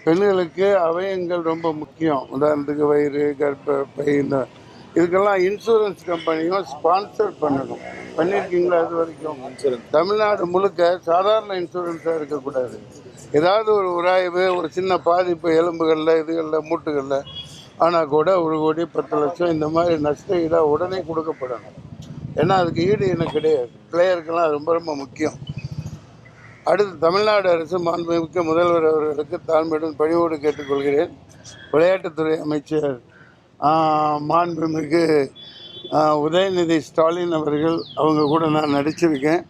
பெண்களுக்கு அவயங்கள் ரொம்ப முக்கியம். உதாரணத்துக்கு வயிறு, கர்ப்பப்பை, இந்த இதுக்கெல்லாம் இன்சூரன்ஸ் கம்பெனியும் ஸ்பான்சர் பண்ணணும். பண்ணியிருக்கீங்களா இது வரைக்கும்? தமிழ்நாடு முழுக்க சாதாரண இன்சூரன்ஸாக இருக்கக்கூடாது. ஏதாவது ஒரு உராய்வு, ஒரு சின்ன பாதிப்பு எலும்புகளில், இதுகளில், மூட்டுகளில் ஆனால் கூட 1 கோடி 10 லட்சம் இந்த மாதிரி நஷ்ட ஈடாக உடனே கொடுக்கப்படணும். ஏன்னா அதுக்கு ஈடு எனக்கு கிடையாது. பிளேயருக்கெல்லாம் ரொம்ப ரொம்ப முக்கியம். அடுத்து தமிழ்நாடு அரசு மாண்புமிக்க முதல்வர் அவர்களுக்கு தாழ்மையுடன் பணிவோடு கேட்டுக்கொள்கிறேன். விளையாட்டுத்துறை அமைச்சர் மாண்புமிகு உதயநிதி ஸ்டாலின் அவர்கள், அவங்க கூட நான் நடிச்சிருக்கேன்.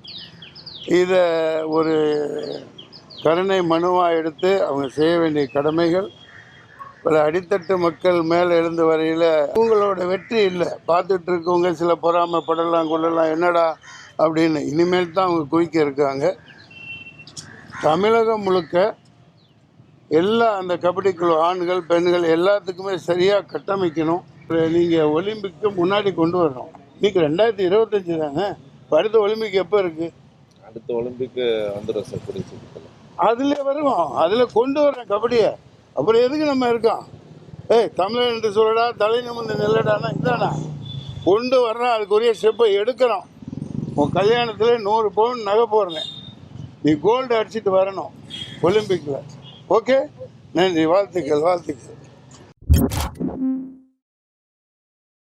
இதை ஒரு கருணை மனுவாக எடுத்து அவங்க செய்ய வேண்டிய கடமைகள் பல அடித்தட்டு மக்கள் மேலே எழுந்து வரையில் உங்களோட வெற்றி இல்லை. பார்த்துட்டு இருக்கவங்க சில பொறாமைப்படலாம், கொள்ளலாம், என்னடா அப்படின்னு. இனிமேல் தான் அவங்க குவிக்க இருக்காங்க. தமிழகம் முழுக்க எல்லா அந்த கபடி குழு ஆண்கள் பெண்கள் எல்லாத்துக்குமே சரியாக கட்டமைக்கணும். நீங்கள் ஒலிம்பிக்கு முன்னாடி கொண்டு வரணும். இன்னைக்கு 2025 தானே. அடுத்த ஒலிம்பிக் எப்போ இருக்குது? அடுத்த ஒலிம்பிக்கு வந்துடும் சார். அதில் வருவோம். அதில் கொண்டு வரேன் கபடியை. அப்புறம் எதுக்கு நம்ம இருக்கோம்? தமிழன் என்று சொல்லடா, தலை நிமிர்ந்து நெல்லடானா இதானா கொண்டு வர்றோம். அதுக்குரிய ஸ்டெப்பை எடுக்கிறோம். உன் கல்யாணத்தில் 100 பவுன் நகை போடுறேன். நீ கோல்டு அடிச்சுட்டு வரணும் ஒலிம்பிக்கில். ஓகே, நன்றி. வாழ்த்துக்கள்.